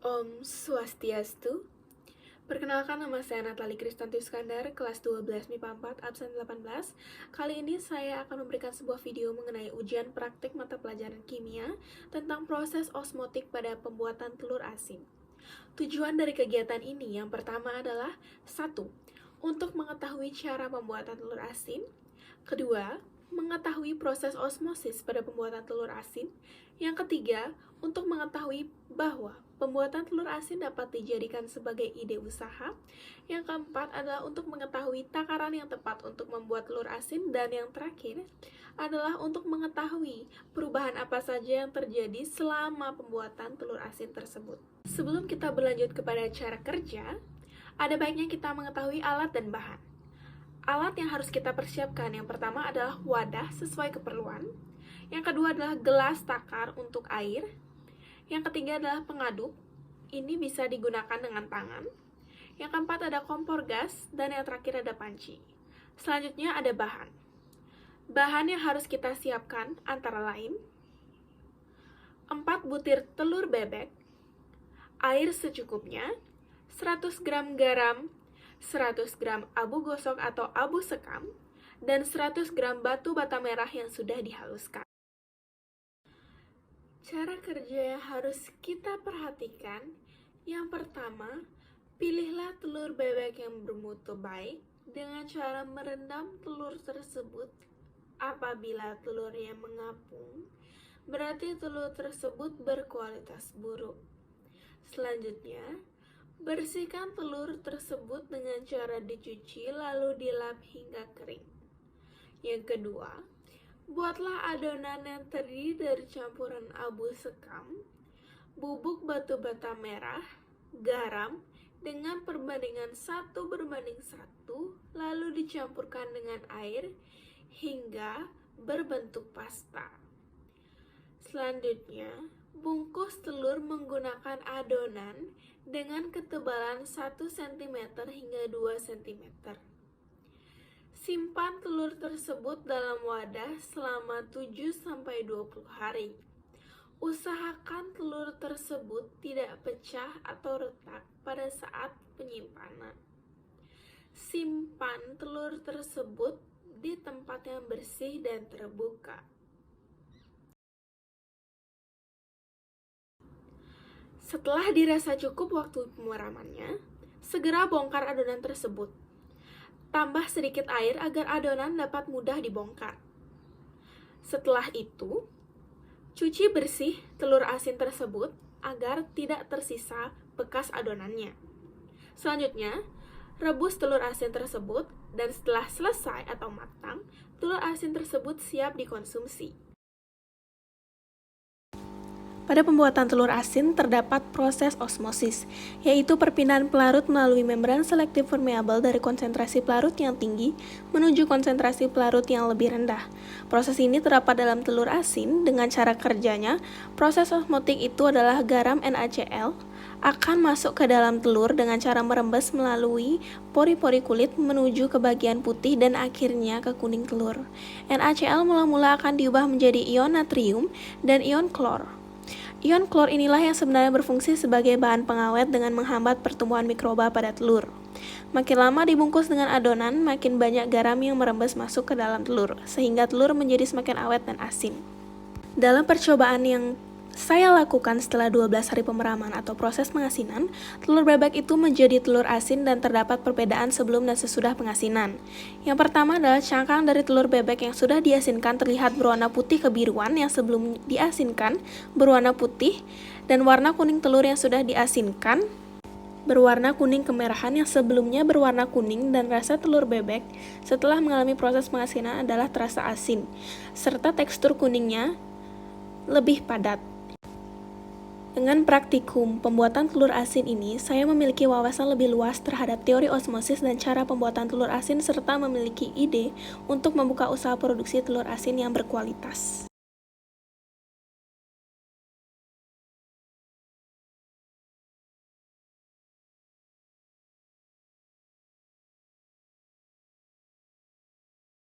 Om Swastiastu. Perkenalkan, nama saya Natali Kristanti Iskandar, kelas 12 MIPA 4, absen 18. Kali ini saya akan memberikan sebuah video mengenai ujian praktik mata pelajaran kimia tentang proses osmotik pada pembuatan telur asin. Tujuan dari kegiatan ini yang pertama adalah 1. Untuk mengetahui cara pembuatan telur asin. Kedua, mengetahui proses osmosis pada pembuatan telur asin. Yang ketiga, untuk mengetahui bahwa pembuatan telur asin dapat dijadikan sebagai ide usaha. Yang keempat adalah untuk mengetahui takaran yang tepat untuk membuat telur asin. Dan yang terakhir adalah untuk mengetahui perubahan apa saja yang terjadi selama pembuatan telur asin tersebut. Sebelum kita berlanjut kepada cara kerja, ada baiknya kita mengetahui alat dan bahan. Alat yang harus kita persiapkan yang pertama adalah wadah sesuai keperluan. Yang kedua adalah gelas takar untuk air. Yang ketiga adalah pengaduk. Ini bisa digunakan dengan tangan. Yang keempat ada kompor gas. Dan yang terakhir ada panci. Selanjutnya ada bahan. Bahan yang harus kita siapkan antara lain 4 butir telur bebek, air secukupnya, 100 gram garam, 100 gram abu gosok atau abu sekam, dan 100 gram batu bata merah yang sudah dihaluskan. Cara kerja yang harus kita perhatikan, yang pertama, pilihlah telur bebek yang bermutu baik dengan cara merendam telur tersebut. Apabila telurnya mengapung, berarti telur tersebut berkualitas buruk. Selanjutnya, bersihkan telur tersebut dengan cara dicuci lalu dilap hingga kering. Yang kedua, buatlah adonan yang terdiri dari campuran abu sekam, bubuk batu bata merah, garam, dengan perbandingan 1:1, lalu dicampurkan dengan air hingga berbentuk pasta. Selanjutnya, bungkus telur menggunakan adonan dengan ketebalan 1 cm hingga 2 cm. Simpan telur tersebut dalam wadah selama 7-20 hari. Usahakan telur tersebut tidak pecah atau retak pada saat penyimpanan. Simpan telur tersebut di tempat yang bersih dan terbuka. Setelah dirasa cukup waktu pemeramannya, segera bongkar adonan tersebut. Tambah sedikit air agar adonan dapat mudah dibongkar. Setelah itu, cuci bersih telur asin tersebut agar tidak tersisa bekas adonannya. Selanjutnya, rebus telur asin tersebut dan setelah selesai atau matang, telur asin tersebut siap dikonsumsi. Pada pembuatan telur asin terdapat proses osmosis, yaitu perpindahan pelarut melalui membran selektif permeabel dari konsentrasi pelarut yang tinggi menuju konsentrasi pelarut yang lebih rendah. Proses ini terdapat dalam telur asin. Dengan cara kerjanya, proses osmotik itu adalah garam NaCl akan masuk ke dalam telur dengan cara merembes melalui pori-pori kulit menuju ke bagian putih dan akhirnya ke kuning telur. NaCl mula-mula akan diubah menjadi ion natrium dan ion klor. Ion klor inilah yang sebenarnya berfungsi sebagai bahan pengawet dengan menghambat pertumbuhan mikroba pada telur. Makin lama dibungkus dengan adonan, makin banyak garam yang merembes masuk ke dalam telur, sehingga telur menjadi semakin awet dan asin. Dalam percobaan yang saya lakukan setelah 12 hari pemeraman atau proses pengasinan, telur bebek itu menjadi telur asin dan terdapat perbedaan sebelum dan sesudah pengasinan. Yang pertama adalah cangkang dari telur bebek yang sudah diasinkan terlihat berwarna putih kebiruan yang sebelum diasinkan berwarna putih, dan warna kuning telur yang sudah diasinkan berwarna kuning kemerahan yang sebelumnya berwarna kuning, dan rasa telur bebek setelah mengalami proses pengasinan adalah terasa asin, serta tekstur kuningnya lebih padat. Dengan praktikum pembuatan telur asin ini, saya memiliki wawasan lebih luas terhadap teori osmosis dan cara pembuatan telur asin serta memiliki ide untuk membuka usaha produksi telur asin yang berkualitas.